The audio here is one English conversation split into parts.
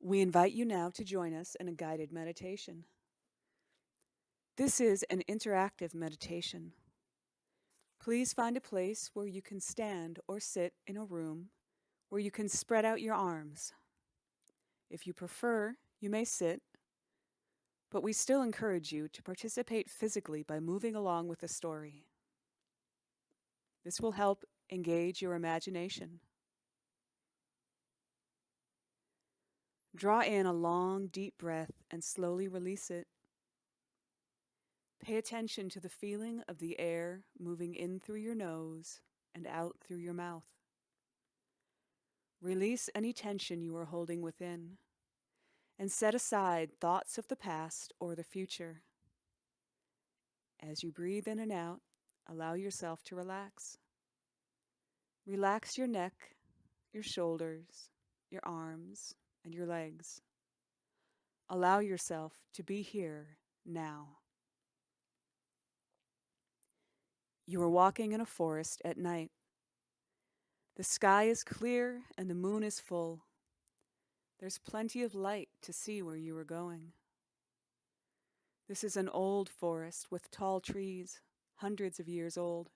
We invite you now to join us in a guided meditation. This is an interactive meditation. Please find a place where you can stand or sit in a room where you can spread out your arms. If you prefer, you may sit, but we still encourage you to participate physically by moving along with the story. This will help engage your imagination. Draw in a long, deep breath and slowly release it. Pay attention to the feeling of the air moving in through your nose and out through your mouth. Release any tension you are holding within, and set aside thoughts of the past or the future. As you breathe in and out, allow yourself to relax. Relax your neck, your shoulders, your arms, and your legs. Allow yourself to be here now. You are walking in a forest at night. The sky is clear and the moon is full. There's plenty of light to see where you are going. This is an old forest with tall trees, hundreds of years old.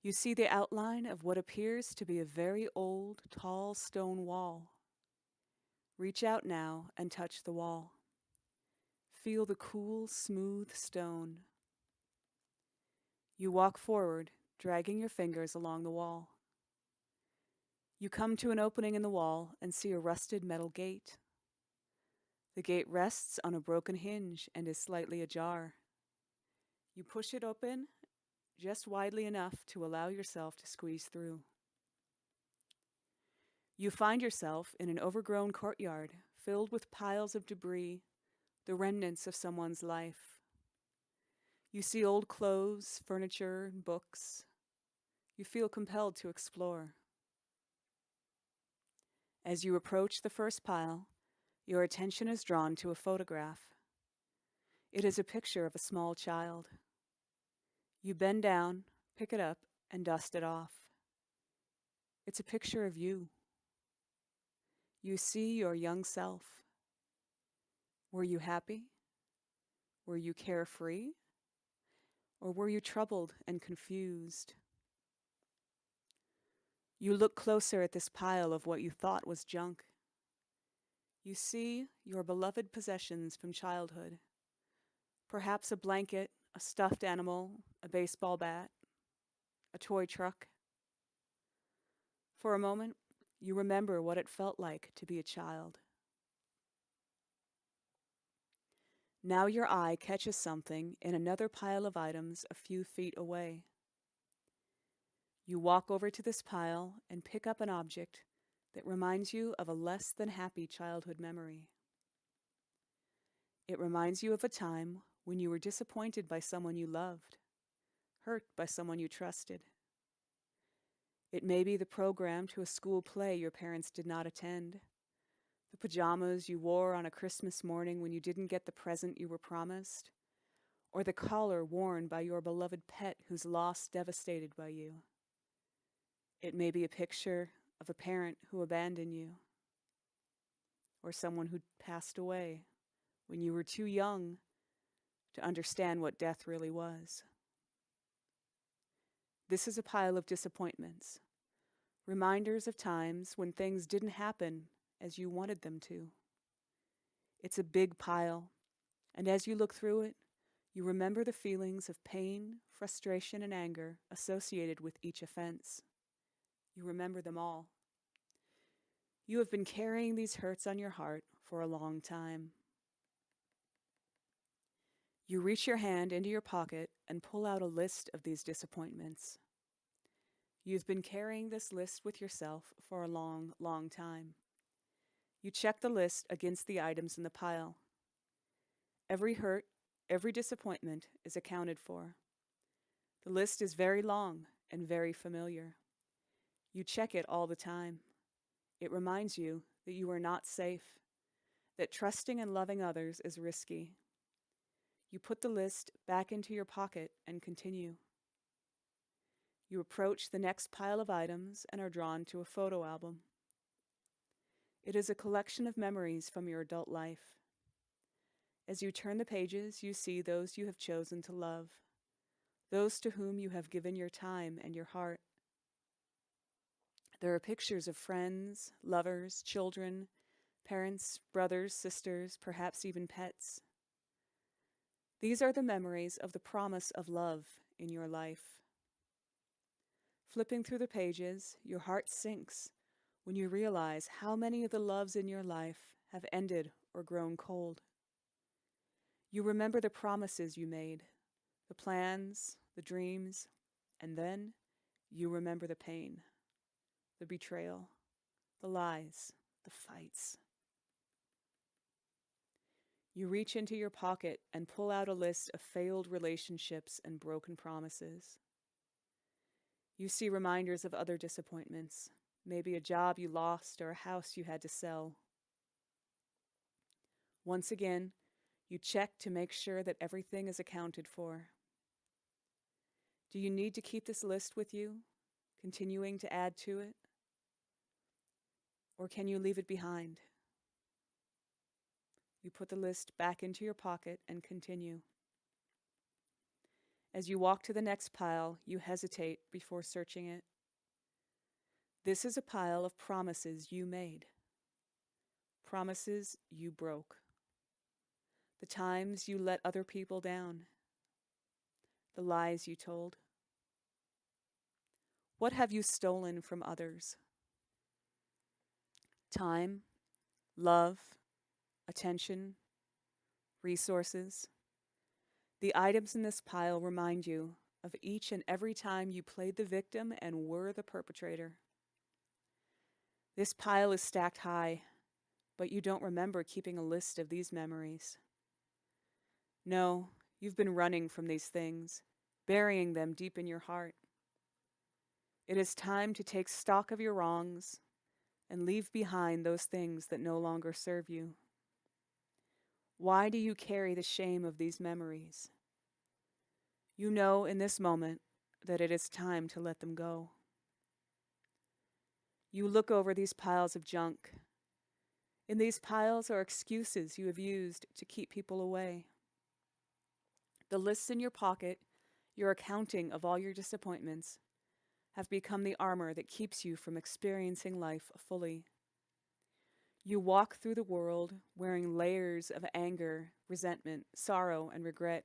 You see the outline of what appears to be a very old, tall stone wall. Reach out now and touch the wall. Feel the cool, smooth stone. You walk forward, dragging your fingers along the wall. You come to an opening in the wall and see a rusted metal gate. The gate rests on a broken hinge and is slightly ajar. You push it open just widely enough to allow yourself to squeeze through. You find yourself in an overgrown courtyard filled with piles of debris, the remnants of someone's life. You see old clothes, furniture, and books. You feel compelled to explore. As you approach the first pile, your attention is drawn to a photograph. It is a picture of a small child. You bend down, pick it up, and dust it off. It's a picture of you. You see your young self. Were you happy? Were you carefree? Or were you troubled and confused? You look closer at this pile of what you thought was junk. You see your beloved possessions from childhood. Perhaps a blanket, a stuffed animal, a baseball bat, a toy truck. For a moment, you remember what it felt like to be a child. Now your eye catches something in another pile of items a few feet away. You walk over to this pile and pick up an object that reminds you of a less than happy childhood memory. It reminds you of a time when you were disappointed by someone you loved, hurt by someone you trusted. It may be the program to a school play your parents did not attend, the pajamas you wore on a Christmas morning when you didn't get the present you were promised, or the collar worn by your beloved pet whose loss devastated by you. It may be a picture of a parent who abandoned you, or someone who passed away when you were too young to understand what death really was. This is a pile of disappointments, reminders of times when things didn't happen as you wanted them to. It's a big pile, and as you look through it, you remember the feelings of pain, frustration, and anger associated with each offense. You remember them all. You have been carrying these hurts on your heart for a long time. You reach your hand into your pocket and pull out a list of these disappointments. You've been carrying this list with yourself for a long, long time. You check the list against the items in the pile. Every hurt, every disappointment is accounted for. The list is very long and very familiar. You check it all the time. It reminds you that you are not safe, that trusting and loving others is risky. You put the list back into your pocket and continue. You approach the next pile of items and are drawn to a photo album. It is a collection of memories from your adult life. As you turn the pages, you see those you have chosen to love, those to whom you have given your time and your heart. There are pictures of friends, lovers, children, parents, brothers, sisters, perhaps even pets. These are the memories of the promise of love in your life. Flipping through the pages, your heart sinks when you realize how many of the loves in your life have ended or grown cold. You remember the promises you made, the plans, the dreams, and then you remember the pain, the betrayal, the lies, the fights. You reach into your pocket and pull out a list of failed relationships and broken promises. You see reminders of other disappointments, maybe a job you lost or a house you had to sell. Once again, you check to make sure that everything is accounted for. Do you need to keep this list with you, continuing to add to it? Or can you leave it behind? You put the list back into your pocket and continue. As you walk to the next pile, you hesitate before searching it. This is a pile of promises you made, promises you broke, the times you let other people down, the lies you told. What have you stolen from others? Time, love, attention, resources. The items in this pile remind you of each and every time you played the victim and were the perpetrator. This pile is stacked high, but you don't remember keeping a list of these memories. No, you've been running from these things, burying them deep in your heart. It is time to take stock of your wrongs and leave behind those things that no longer serve you. Why do you carry the shame of these memories? You know in this moment that it is time to let them go. You look over these piles of junk. In these piles are excuses you have used to keep people away. The lists in your pocket, your accounting of all your disappointments, have become the armor that keeps you from experiencing life fully. You walk through the world wearing layers of anger, resentment, sorrow, and regret,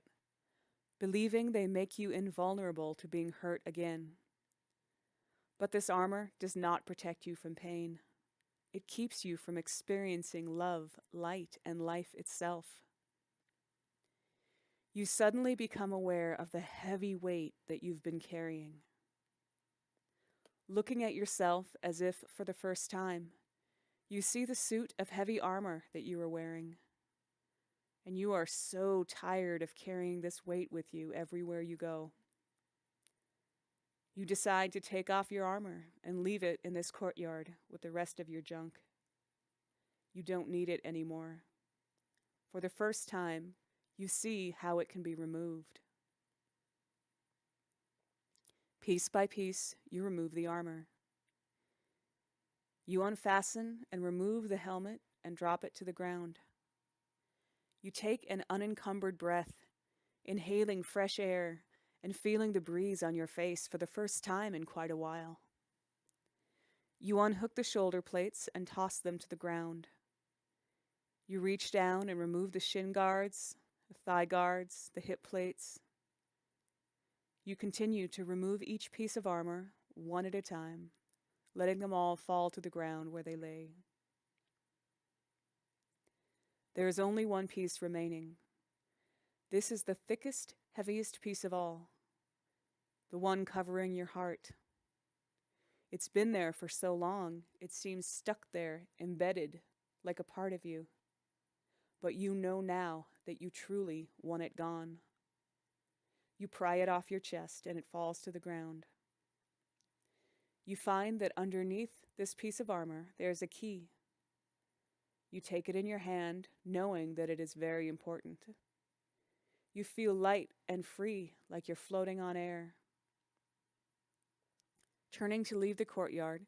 believing they make you invulnerable to being hurt again. But this armor does not protect you from pain. It keeps you from experiencing love, light, and life itself. You suddenly become aware of the heavy weight that you've been carrying. Looking at yourself as if for the first time, you see the suit of heavy armor that you are wearing. And you are so tired of carrying this weight with you everywhere you go. You decide to take off your armor and leave it in this courtyard with the rest of your junk. You don't need it anymore. For the first time, you see how it can be removed. Piece by piece, you remove the armor. You unfasten and remove the helmet and drop it to the ground. You take an unencumbered breath, inhaling fresh air and feeling the breeze on your face for the first time in quite a while. You unhook the shoulder plates and toss them to the ground. You reach down and remove the shin guards, the thigh guards, the hip plates. You continue to remove each piece of armor, one at a time, letting them all fall to the ground where they lay. There is only one piece remaining. This is the thickest, heaviest piece of all, the one covering your heart. It's been there for so long, it seems stuck there, embedded, like a part of you. But you know now that you truly want it gone. You pry it off your chest and it falls to the ground. You find that underneath this piece of armor, there's a key. You take it in your hand, knowing that it is very important. You feel light and free, like you're floating on air. Turning to leave the courtyard,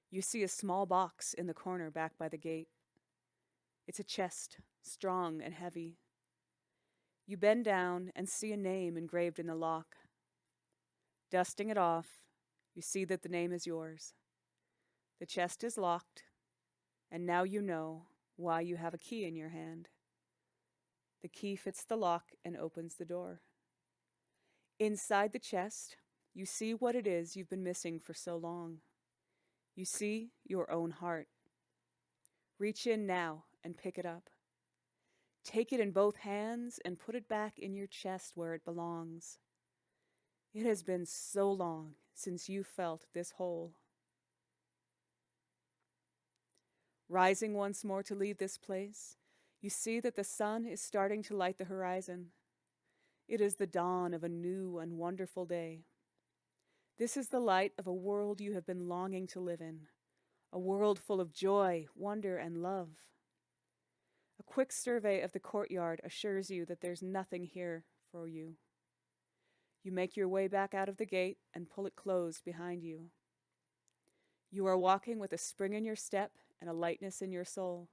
you see a small box in the corner back by the gate. It's a chest, strong and heavy. You bend down and see a name engraved in the lock. Dusting it off, you see that the name is yours. The chest is locked, and now you know why you have a key in your hand. The key fits the lock and opens the door. Inside the chest, you see what it is you've been missing for so long. You see your own heart. Reach in now and pick it up. Take it in both hands and put it back in your chest where it belongs. It has been so long since you felt this whole. Rising once more to leave this place, you see that the sun is starting to light the horizon. It is the dawn of a new and wonderful day. This is the light of a world you have been longing to live in, a world full of joy, wonder, and love. A quick survey of the courtyard assures you that there's nothing here for you. You make your way back out of the gate and pull it closed behind you. You are walking with a spring in your step and a lightness in your soul.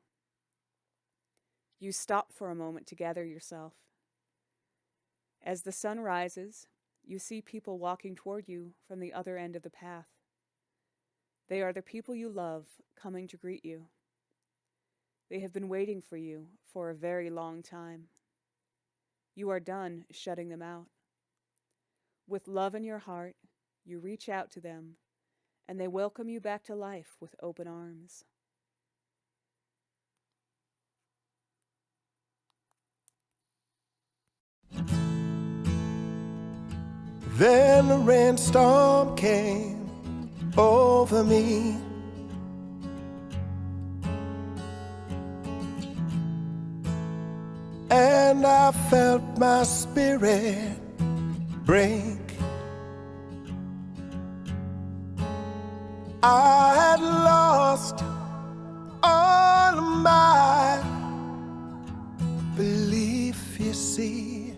You stop for a moment to gather yourself. As the sun rises, you see people walking toward you from the other end of the path. They are the people you love coming to greet you. They have been waiting for you for a very long time. You are done shutting them out. With love in your heart, you reach out to them, and they welcome you back to life with open arms. Then a rainstorm came over me, and I felt my spirit break. I had lost all of my belief, you see,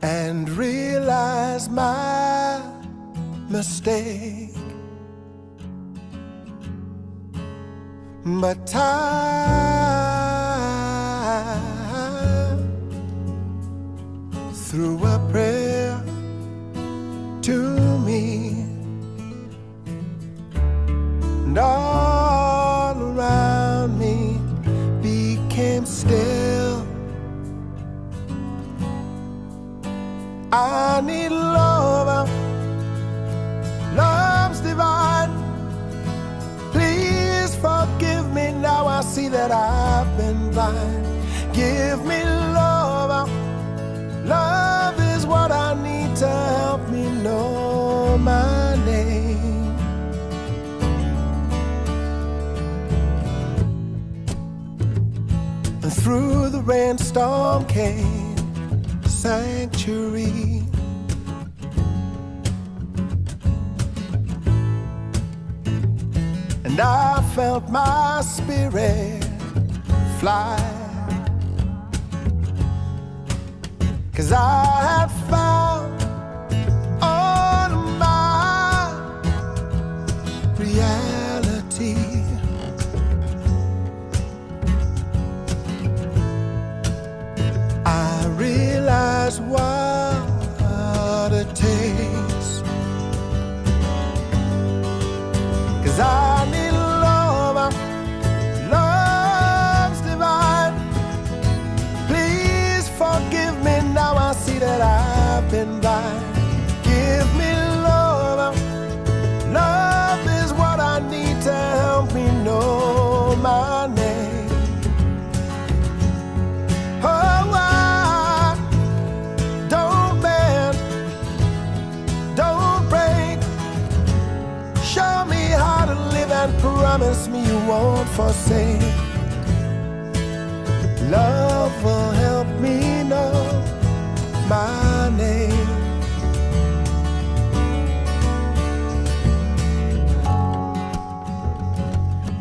and realized my mistake. But time threw a prayer to me, and all around me became still. I need love, love's divine. Please forgive me now, I see that I've been blind. Give me love, love is what I need to help me know my name. And through the rainstorm came sanctuary. And I felt my spirit fly, 'cause I had found all of my reality. I realized what it takes, 'cause I need love, love's divine. Please forgive me now, I see that I've been blind. Give me love, love is what I need to help me know my name. Oh, I don't bend, don't break. Show me how to live and promise me you won't forsake. Love will help me know my name.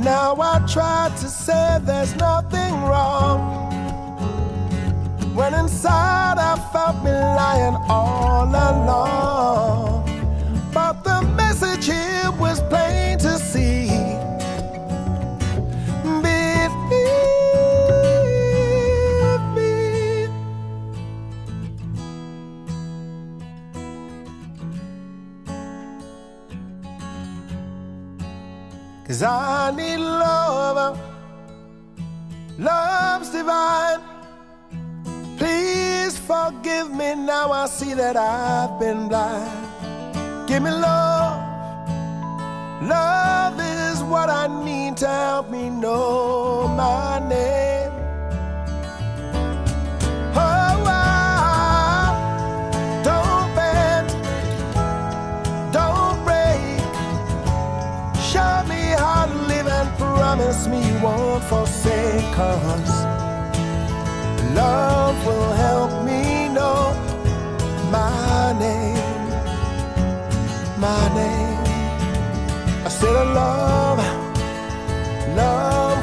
Now I try to say there's nothing wrong, when inside I felt me lying all along. But the message here was plain to see. Believe me. 'Cause I need love. Love's divine. Please forgive me, now I see that I've been blind. Give me love. Love is what I need to help me know my name. Oh, don't bend, don't break. Show me how to live and promise me you won't forsake us. Love will help me know my name, my name. I said love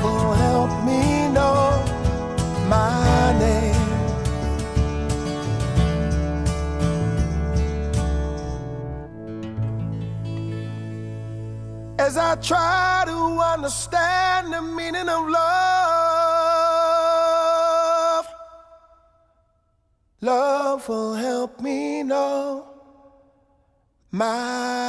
will help me know my name. As I try to understand the meaning of love, love will help me know my